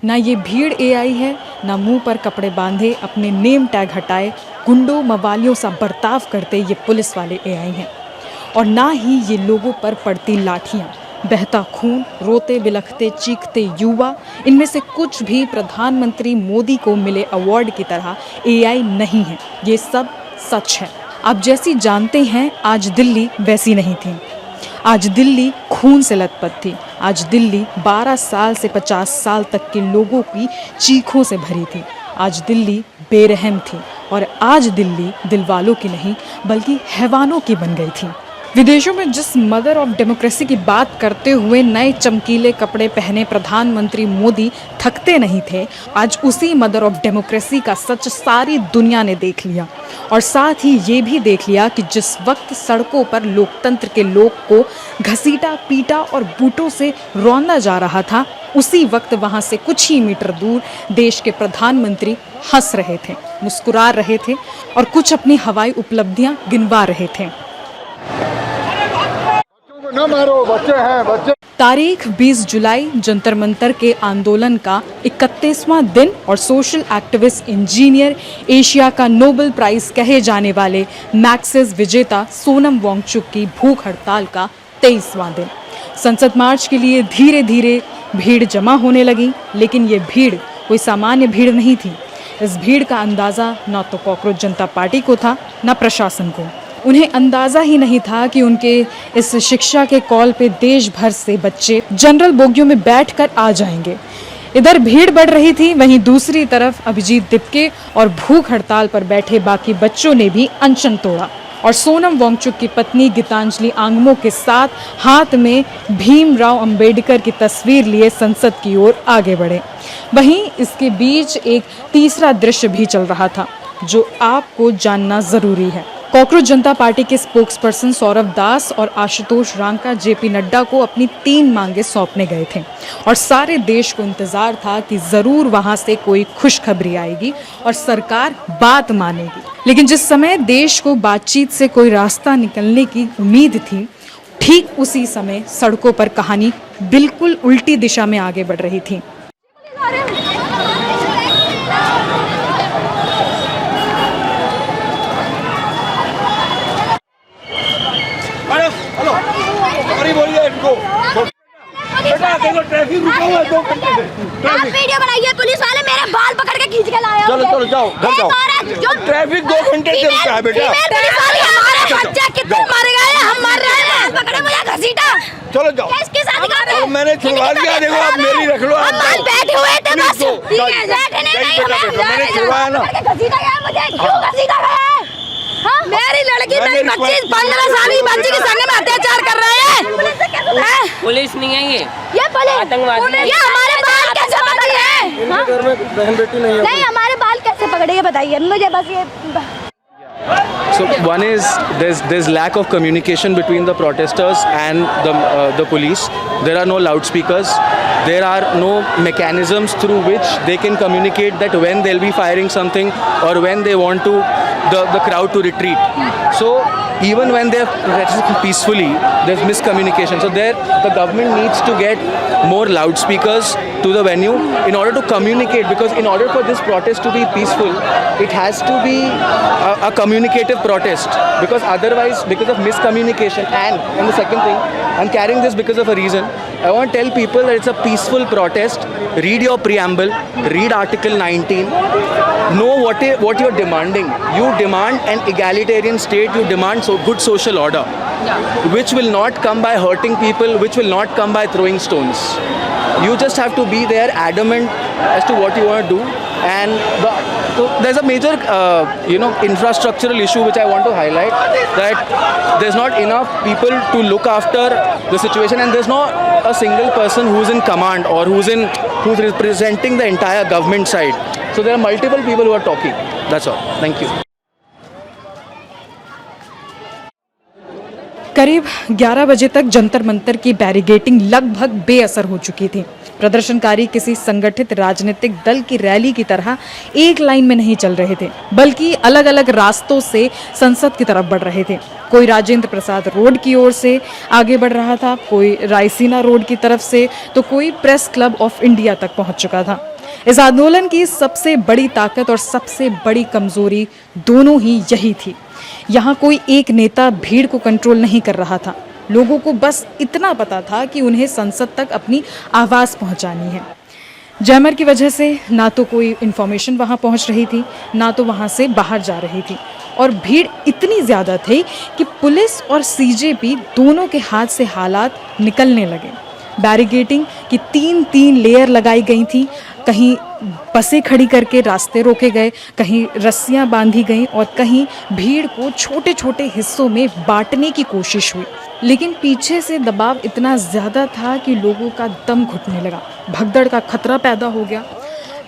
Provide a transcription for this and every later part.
ना ये भीड़ एआई है, ना मुंह पर कपड़े बांधे अपने नेम टैग हटाए गुंडों मवालियों सा बर्ताव करते ये पुलिस वाले एआई हैं, और ना ही ये लोगों पर पड़ती लाठियाँ, बहता खून, रोते बिलखते चीखते युवा। इनमें से कुछ भी प्रधानमंत्री मोदी को मिले अवार्ड की तरह एआई नहीं है। ये सब सच है। आप जैसी जानते हैं आज दिल्ली वैसी नहीं थी। आज दिल्ली खून से लथपथ थी। आज दिल्ली 12 साल से 50 साल तक के लोगों की चीखों से भरी थी। आज दिल्ली बेरहम थी और आज दिल्ली दिलवालों की नहीं बल्कि हैवानों की बन गई थी। विदेशों में जिस मदर ऑफ डेमोक्रेसी की बात करते हुए नए चमकीले कपड़े पहने प्रधानमंत्री मोदी थकते नहीं थे, आज उसी मदर ऑफ डेमोक्रेसी का सच सारी दुनिया ने देख लिया। और साथ ही ये भी देख लिया कि जिस वक्त सड़कों पर लोकतंत्र के लोग को घसीटा पीटा और बूटों से रौंदा जा रहा था, उसी वक्त वहाँ से कुछ ही मीटर दूर देश के प्रधानमंत्री हंस रहे थे, मुस्कुरा रहे थे और कुछ अपनी हवाई उपलब्धियाँ गिनवा रहे थे। न मारो, बच्चे हैं बच्चे। तारीख 20 जुलाई जंतर मंतर के आंदोलन का 31वां दिन और सोशल एक्टिविस्ट इंजीनियर एशिया का नोबेल प्राइज कहे जाने वाले मैक्सिस विजेता सोनम वांगचुक की भूख हड़ताल का 23वां दिन। संसद मार्च के लिए धीरे धीरे भीड़ जमा होने लगी, लेकिन ये भीड़ कोई सामान्य भीड़ नहीं थी। इस भीड़ का अंदाज़ा न तो कॉकरोच जनता पार्टी को था न प्रशासन को। उन्हें अंदाज़ा ही नहीं था कि उनके इस शिक्षा के कॉल पे देश भर से बच्चे जनरल बोगियों में बैठकर आ जाएंगे। इधर भीड़ बढ़ रही थी, वहीं दूसरी तरफ अभिजीत दिपके और भूख हड़ताल पर बैठे बाकी बच्चों ने भी अनशन तोड़ा और सोनम वांगचुक की पत्नी गीतांजलि आंगमो के साथ हाथ में भीमराव अंबेडकर की तस्वीर लिए संसद की ओर आगे बढ़े। वहीं इसके बीच एक तीसरा दृश्य भी चल रहा था जो आपको जानना ज़रूरी है। कॉकरोच जनता पार्टी के स्पोक्सपर्सन सौरभ दास और आशुतोष रांका जेपी नड्डा को अपनी 3 मांगे सौंपने गए थे और सारे देश को इंतजार था कि ज़रूर वहां से कोई खुशखबरी आएगी और सरकार बात मानेगी। लेकिन जिस समय देश को बातचीत से कोई रास्ता निकलने की उम्मीद थी, ठीक उसी समय सड़कों पर कहानी बिल्कुल उल्टी दिशा में आगे बढ़ रही थी। ट्रैफिक रुका हुआ है 2 घंटे से। आप वीडियो बनाइए, पुलिस वाले मेरे बाल पकड़ के खींच के लाए। चलो चलो जाओ घर जाओ। ट्रैफिक 2 घंटे से रुका है बेटा। पुलिस वाले हमारे बच्चे कितने मर गए, हम मर रहे हैं, पकड़े मुझे घसीटा। चलो जाओ। किसके साथ कर और मैंने छुड़वा दिया, देखो आप मेरी रख लो। हम आज बैठे हुए थे बस। बैठे नहीं, मैंने छुड़वाया ना। घसीटा गया मुझे, क्यों घसीटा गया? मेरी लड़की 15 साल की बच्ची के संग में अत्याचार कर रहे हैं। पुलिस नहीं है ये पुलिस आतंकवादी। ये हमारे बाल कैसे पकड़े हैं? घर में बहन बेटी नहीं है। नहीं, हमारे बाल कैसे पकड़े ये बताइए मुझे बस ये। So one is there's lack of communication between the protesters and the police. There are no loudspeakers. There are no mechanisms through which they can communicate that when they'll be firing something or when they want to the crowd to retreat. So even when they're protesting peacefully, there's miscommunication. So the government needs to get more loudspeakers to the venue in order to communicate, because in order for this protest to be peaceful, it has to be a communicative protest, because otherwise, because of miscommunication and the second thing, I'm carrying this because of a reason. I want to tell people that it's a peaceful protest. Read your preamble, read Article 19, know what you're demanding. You demand an egalitarian state, you demand good social order, which will not come by hurting people, which will not come by throwing stones. You just have to be there adamant as to what you want to do. And so there's a major infrastructural issue which I want to highlight, that there's not enough people to look after the situation, and there's not a single person who's in command or who's representing the entire government side. So there are multiple people who are talking. That's all. Thank you. करीब 11 बजे तक जंतर मंतर की barricading लगभग बेअसर हो चुकी थी प्रदर्शनकारी किसी संगठित राजनीतिक दल की रैली की तरह एक लाइन में नहीं चल रहे थे, बल्कि अलग अलग रास्तों से संसद की तरफ बढ़ रहे थे। कोई राजेंद्र प्रसाद रोड की ओर से आगे बढ़ रहा था, कोई रायसीना रोड की तरफ से, तो कोई प्रेस क्लब ऑफ इंडिया तक पहुंच चुका था। इस आंदोलन की सबसे बड़ी ताकत और सबसे बड़ी कमजोरी दोनों ही यही थी। यहाँ कोई एक नेता भीड़ को कंट्रोल नहीं कर रहा था। लोगों को बस इतना पता था कि उन्हें संसद तक अपनी आवाज़ पहुंचानी है। जैमर की वजह से ना तो कोई इन्फॉर्मेशन वहां पहुंच रही थी, ना तो वहां से बाहर जा रही थी, और भीड़ इतनी ज़्यादा थी कि पुलिस और सीजेपी दोनों के हाथ से हालात निकलने लगे। बैरिकेडिंग की 3-3 लेयर लगाई गई थी, कहीं बसें खड़ी करके रास्ते रोके गए, कहीं रस्सियां बांधी गईं और कहीं भीड़ को छोटे छोटे हिस्सों में बांटने की कोशिश हुई। लेकिन पीछे से दबाव इतना ज़्यादा था कि लोगों का दम घुटने लगा, भगदड़ का खतरा पैदा हो गया।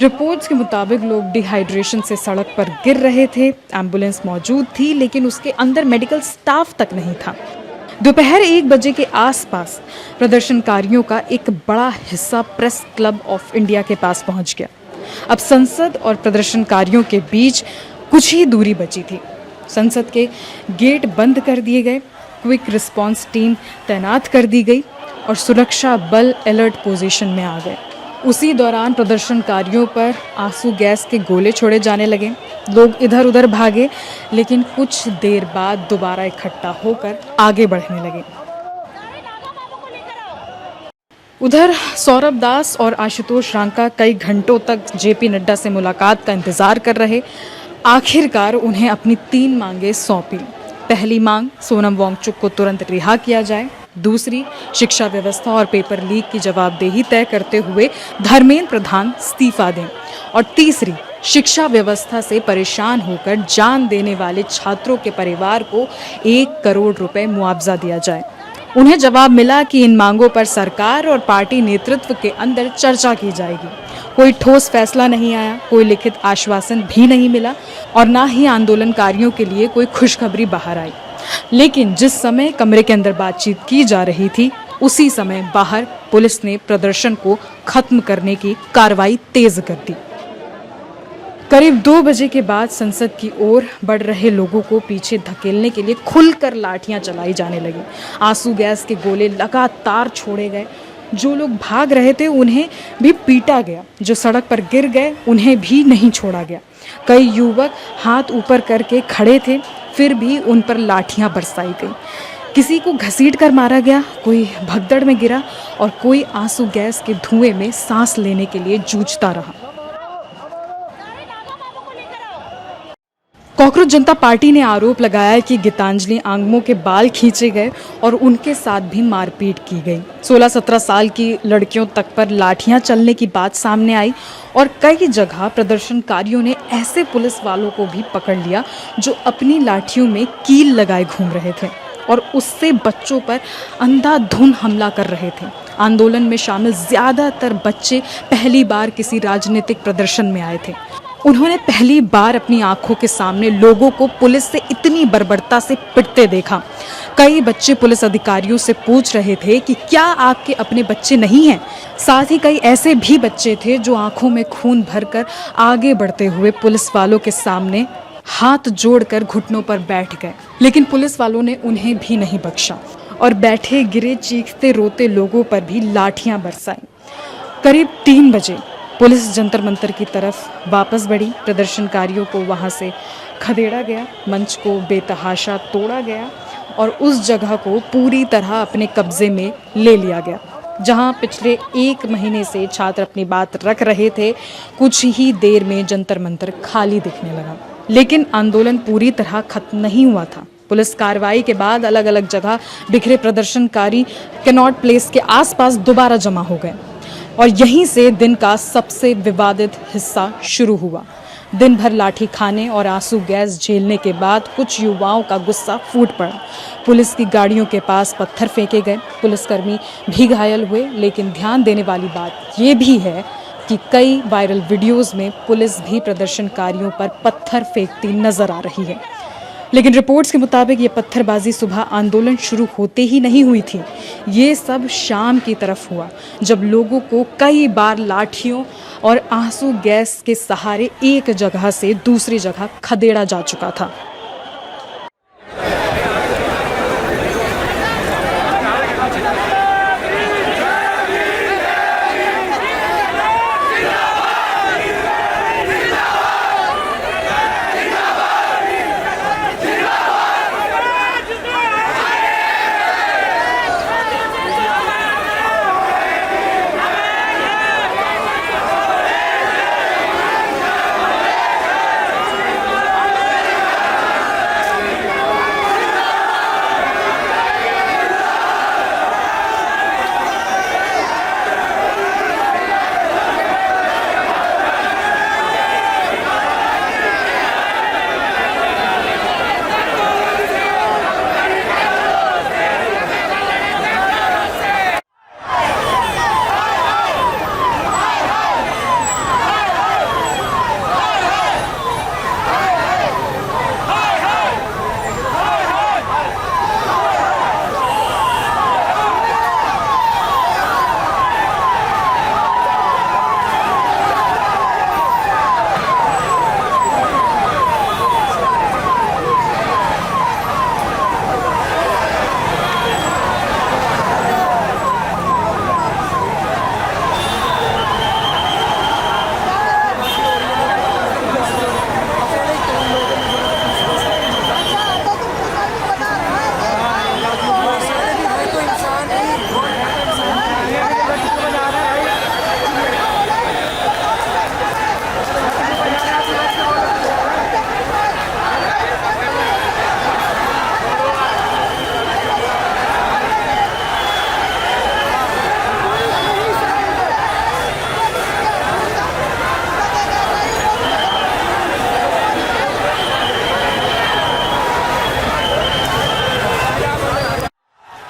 रिपोर्ट्स के मुताबिक लोग डिहाइड्रेशन से सड़क पर गिर रहे थे। एम्बुलेंस मौजूद थी लेकिन उसके अंदर मेडिकल स्टाफ तक नहीं था। दोपहर 1 बजे के आसपास प्रदर्शनकारियों का एक बड़ा हिस्सा प्रेस क्लब ऑफ इंडिया के पास पहुंच गया। अब संसद और प्रदर्शनकारियों के बीच कुछ ही दूरी बची थी। संसद के गेट बंद कर दिए गए, क्विक रिस्पांस टीम तैनात कर दी गई और सुरक्षा बल अलर्ट पोजीशन में आ गए। उसी दौरान प्रदर्शनकारियों पर आंसू गैस के गोले छोड़े जाने लगे। लोग इधर उधर भागे, लेकिन कुछ देर बाद दोबारा इकट्ठा होकर आगे बढ़ने लगे। उधर सौरभ दास और आशुतोष रांका कई घंटों तक जेपी नड्डा से मुलाकात का इंतजार कर रहे। आखिरकार उन्हें अपनी 3 मांगे सौंपी। पहली मांग, सोनम वांगचुक को तुरंत रिहा किया जाए। दूसरी, शिक्षा व्यवस्था और पेपर लीक की जवाबदेही तय करते हुए धर्मेंद्र प्रधान इस्तीफा दें। और तीसरी, शिक्षा व्यवस्था से परेशान होकर जान देने वाले छात्रों के परिवार को 1 करोड़ रुपए मुआवजा दिया जाए। उन्हें जवाब मिला कि इन मांगों पर सरकार और पार्टी नेतृत्व के अंदर चर्चा की जाएगी। कोई ठोस फैसला नहीं आया, कोई लिखित आश्वासन भी नहीं मिला और ना ही आंदोलनकारियों के लिए कोई खुशखबरी बाहर आई। लेकिन जिस समय कमरे के अंदर बातचीत की जा रही थी, उसी समय बाहर पुलिस ने प्रदर्शन को खत्म करने की कार्रवाई तेज कर दी। करीब 2 बजे के बाद संसद की ओर बढ़ रहे लोगों को पीछे धकेलने के लिए खुलकर लाठियां चलाई जाने लगी। आंसू गैस के गोले लगातार छोड़े गए। जो लोग भाग रहे थे उन्हें भी पीटा गया, जो सड़क पर गिर गए उन्हें भी नहीं छोड़ा गया। कई युवक हाथ ऊपर करके खड़े थे, फिर भी उन पर लाठियां बरसाई गई। किसी को घसीट कर मारा गया, कोई भगदड़ में गिरा और कोई आंसू गैस के धुएं में सांस लेने के लिए जूझता रहा। कॉकरोच जनता पार्टी ने आरोप लगाया कि गीतांजलि आंगमो के बाल खींचे गए और उनके साथ भी मारपीट की गई। 16-17 साल की लड़कियों तक पर लाठियां चलने की बात सामने आई और कई जगह प्रदर्शनकारियों ने ऐसे पुलिस वालों को भी पकड़ लिया जो अपनी लाठियों में कील लगाए घूम रहे थे और उससे बच्चों पर अंधाधुंध हमला कर रहे थे। आंदोलन में शामिल ज़्यादातर बच्चे पहली बार किसी राजनीतिक प्रदर्शन में आए थे। उन्होंने पहली बार अपनी आंखों के सामने लोगों को पुलिस से इतनी बर्बरता से पिटते देखा। कई बच्चे पुलिस अधिकारियों से पूछ रहे थे कि क्या आपके अपने बच्चे नहीं हैं। साथ ही कई ऐसे भी बच्चे थे जो आंखों में खून भरकर आगे बढ़ते हुए पुलिस वालों के सामने हाथ जोड़कर घुटनों पर बैठ गए। लेकिन पुलिस वालों ने उन्हें भी नहीं बख्शा और बैठे गिरे चीखते रोते लोगों पर भी लाठियां बरसाई। करीब 3 बजे पुलिस जंतर मंतर की तरफ वापस बढ़ी। प्रदर्शनकारियों को वहां से खदेड़ा गया, मंच को बेतहाशा तोड़ा गया और उस जगह को पूरी तरह अपने कब्जे में ले लिया गया। जहां पिछले 1 महीने से छात्र अपनी बात रख रहे थे, कुछ ही देर में जंतर मंतर खाली दिखने लगा। लेकिन आंदोलन पूरी तरह खत्म नहीं हुआ था। पुलिस कार्रवाई के बाद अलग अलग जगह बिखरे प्रदर्शनकारी कैनॉट प्लेस के आसपास दोबारा जमा हो गए और यहीं से दिन का सबसे विवादित हिस्सा शुरू हुआ। दिन भर लाठी खाने और आंसू गैस झेलने के बाद कुछ युवाओं का गुस्सा फूट पड़ा। पुलिस की गाड़ियों के पास पत्थर फेंके गए, पुलिसकर्मी भी घायल हुए। लेकिन ध्यान देने वाली बात ये भी है कि कई वायरल वीडियोस में पुलिस भी प्रदर्शनकारियों पर पत्थर फेंकती नजर आ रही है। लेकिन रिपोर्ट्स के मुताबिक ये पत्थरबाजी सुबह आंदोलन शुरू होते ही नहीं हुई थी। ये सब शाम की तरफ हुआ, जब लोगों को कई बार लाठियों और आंसू गैस के सहारे एक जगह से दूसरी जगह खदेड़ा जा चुका था।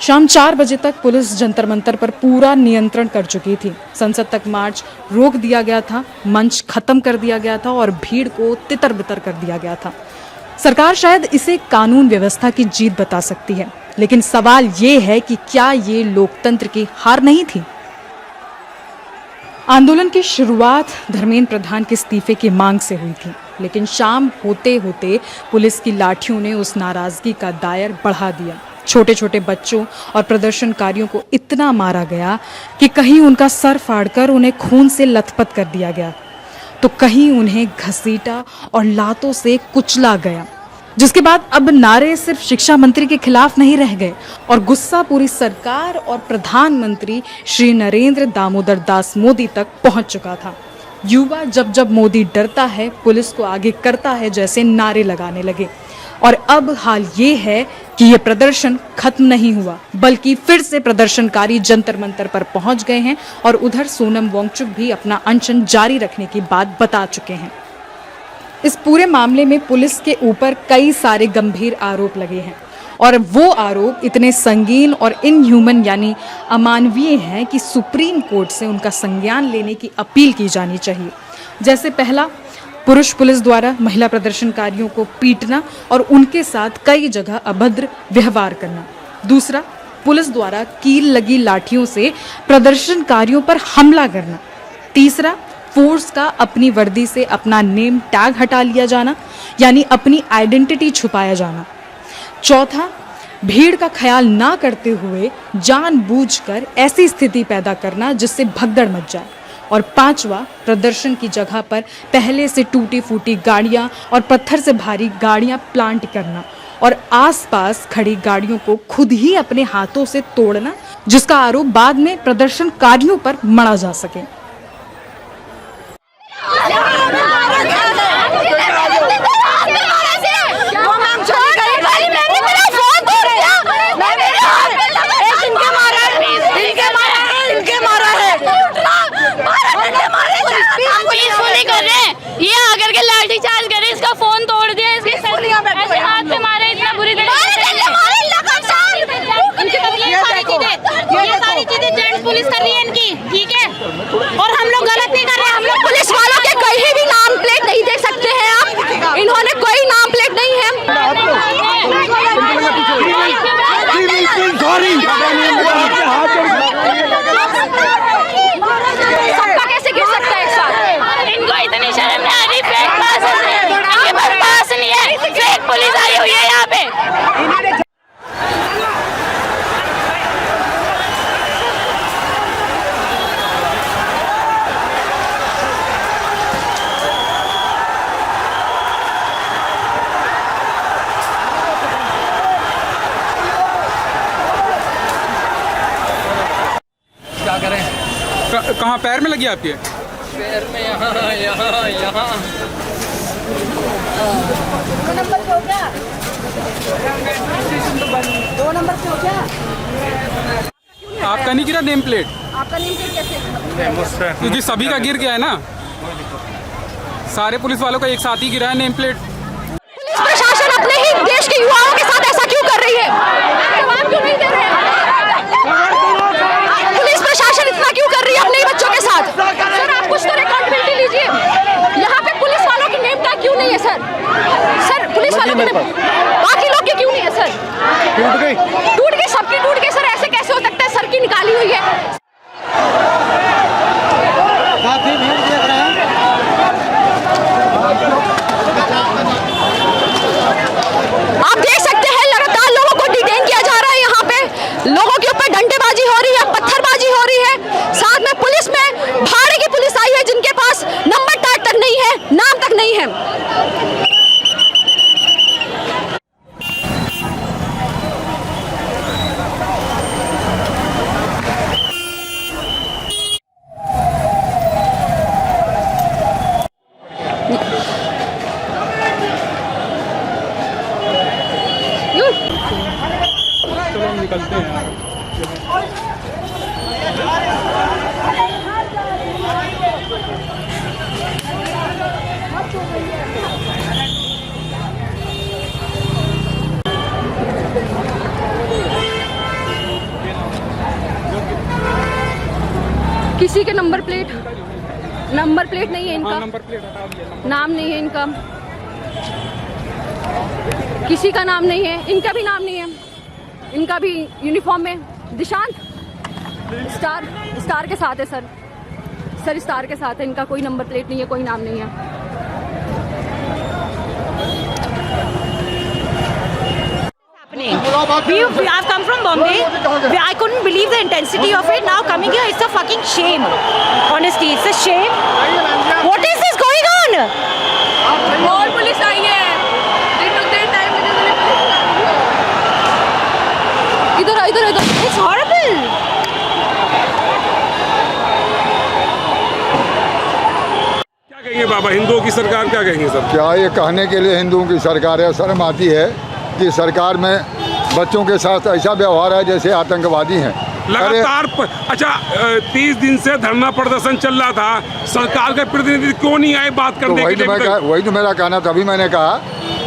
शाम 4 बजे तक पुलिस जंतर मंतर पर पूरा नियंत्रण कर चुकी थी। संसद तक मार्च रोक दिया गया था, मंच खत्म कर दिया गया था और भीड़ को तितर बितर कर दिया गया था। सरकार शायद इसे कानून व्यवस्था की जीत बता सकती है, लेकिन सवाल ये है कि क्या ये लोकतंत्र की हार नहीं थी? आंदोलन की शुरुआत धर्मेंद्र प्रधान के इस्तीफे की मांग से हुई थी, लेकिन शाम होते होते पुलिस की लाठियों ने उस नाराजगी का दायर बढ़ा दिया। छोटे छोटे बच्चों और प्रदर्शनकारियों को इतना मारा गया कि कहीं उनका सर फाड़कर उन्हें खून से लथपथ कर दिया गया, तो कहीं उन्हें घसीटा और लातों से कुचला गया। जिसके बाद अब नारे सिर्फ शिक्षा मंत्री के खिलाफ नहीं रह गए और गुस्सा पूरी सरकार और प्रधानमंत्री श्री नरेंद्र दामोदर दास मोदी तक पहुंच चुका था। युवा जब जब मोदी डरता है, पुलिस को आगे करता है जैसे नारे लगाने लगे। और अब हाल ये है कि ये प्रदर्शन खत्म नहीं हुआ, बल्कि फिर से प्रदर्शनकारी जंतर मंतर पर पहुंच गए हैं और उधर सोनम वांगचुक भी अपना अनशन जारी रखने की बात बता चुके हैं। इस पूरे मामले में पुलिस के ऊपर कई सारे गंभीर आरोप लगे हैं और वो आरोप इतने संगीन और इनह्यूमन यानी अमानवीय हैं कि सुप्रीम कोर्ट से उनका संज्ञान लेने की अपील की जानी चाहिए। जैसे पहला, पुरुष पुलिस द्वारा महिला प्रदर्शनकारियों को पीटना और उनके साथ कई जगह अभद्र व्यवहार करना। दूसरा, पुलिस द्वारा कील लगी लाठियों से प्रदर्शनकारियों पर हमला करना। तीसरा, फोर्स का अपनी वर्दी से अपना नेम टैग हटा लिया जाना, यानी अपनी आइडेंटिटी छुपाया जाना। चौथा, भीड़ का ख्याल ना करते हुए जानबूझकर ऐसी स्थिति पैदा करना जिससे भगदड़ मच जाए। और पांचवा, प्रदर्शन की जगह पर पहले से टूटी फूटी गाड़ियां और पत्थर से भारी गाड़ियां प्लांट करना और आसपास खड़ी गाड़ियों को खुद ही अपने हाथों से तोड़ना, जिसका आरोप बाद में प्रदर्शनकारियों पर मढ़ा जा सके। ये आकर के लाठी चार्ज करे, इसका फोन तोड़ दिया, इसके ऐसे हाथ पे मारे, इतना बुरी तरीके से ये सारी चीजें जेंट्स पुलिस कर रही है इनकी, ठीक है। और हम लोग गलत नहीं कर रहे, हम लोग पुलिस वालों के कहीं भी नाम प्लेट नहीं देख सकते हैं आप, इन्होंने कोई नाम प्लेट नहीं है। कहाँ पैर में लगी आपके? पैर में यहाँ। 2 नंबर पे हो क्या? 2 नंबर पे हो क्या? आपका नहीं गिरा नेम प्लेट? आपका नेम प्लेट कैसे? क्योंकि सभी का गिर गया है ना, सारे पुलिस वालों का एक साथ ही गिरा है नेम प्लेट। पुलिस प्रशासन अपने ही देश के युवाओं के साथ ऐसा क्यों कर रही है? जवाब क्यों नहीं दे रहे हैं? पुलिस प्रशासन इतना क्यों कर रही है अपने ही बच्चों के साथ? सर आप कुछ तो अकाउंटेबिलिटी लीजिए। यहाँ पे पुलिस वालों की नेम टैग क्यों नहीं है सर? सर पुलिस वालों की बाकी लोग की क्यों नहीं है सर? टूट गई, सबकी टूट गई सर। ऐसे कैसे हो सकता है? सर की निकाली हुई है। काफी भीड़ देख रहे हैं। आप देख सकते हैं लगातार लोगों को डिटेन किया जा रहा है। यहाँ पे लोगों के ऊपर डंडेबाजी हो रही है, पत्थरबाजी हो रही है। साथ में पुलिस में भाड़े की पुलिस आई है जिनके पास नंबर टैग तक नहीं है, नाम तक नहीं है। चलो हम निकलते हैं। किसी के नंबर प्लेट नहीं है इनका, नंबर प्लेट हटा दिया। नाम नहीं है इनका, किसी का नाम नहीं है, इनका भी नाम नहीं है। इनका भी यूनिफॉर्म में दिशांत स्टार के साथ है सर स्टार के साथ है। इनका कोई नंबर प्लेट नहीं है, कोई नाम नहीं है। I've come from Bombay. I couldn't believe the intensity of it. Now coming here, it's a fucking shame. Honestly, it's a shame. What is this going on? और पुलिस आई है। इधर It's horrible. क्या कहेंगे बाबा, हिंदुओं की सरकार क्या कहेंगे सर? क्या ये कहने के लिए हिंदुओं की सरकार है? शर्म आती है कि सरकार में बच्चों के साथ ऐसा व्यवहार है जैसे आतंकवादी हैं। लगातार अच्छा 30 दिन से धरना प्रदर्शन चल रहा था, सरकार के प्रतिनिधि क्यों नहीं आए बात करने के लिए? वही तो मेरा कहना, तभी मैंने कहा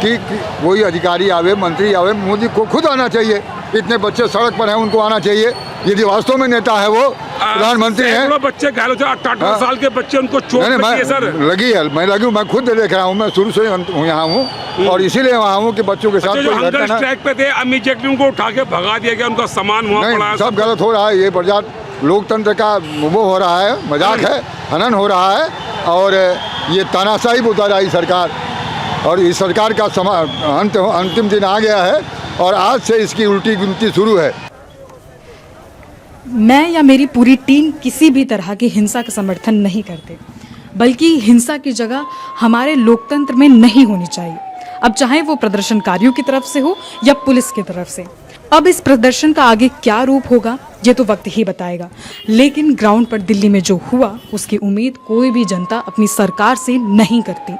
कि कोई अधिकारी आवे, मंत्री आवे, मोदी को खुद आना चाहिए। इतने बच्चे सड़क पर हैं, उनको आना चाहिए। यदि वास्तव में नेता है वो, प्रधानमंत्री हैं। बच्चे घायल हो जाए, 18 साल के बच्चे, उनको चोट लगी है सर। लगी है, मैं खुद देख रहा हूँ। मैं शुरू से यहाँ हूँ और इसीलिए वहाँ हूँ कि बच्चों के साथ जो हंगर स्ट्राइक पे थे, इमीडिएटली उनको उठा के भगा दिया गया, उनका सामान वहाँ पड़ा है। सब गलत हो रहा है। ये बरजात लोकतंत्र का वो हो रहा है, मजाक है, हनन हो रहा है। और ये तानाशाही बुता रही सरकार, और इस सरकार का अंतिम दिन आ गया है और आज से इसकी उल्टी गिनती शुरू है। मैं या मेरी पूरी टीम किसी भी तरह की हिंसा का समर्थन नहीं करते, बल्कि हिंसा की जगह हमारे लोकतंत्र में नहीं होनी चाहिए। अब चाहे वो प्रदर्शनकारियों की तरफ से हो या पुलिस की तरफ से। अब इस प्रदर्शन का आगे क्या रूप होगा ये तो वक्त ही बताएगा, लेकिन ग्राउंड पर दिल्ली में जो हुआ उसकी उम्मीद कोई भी जनता अपनी सरकार से नहीं करती।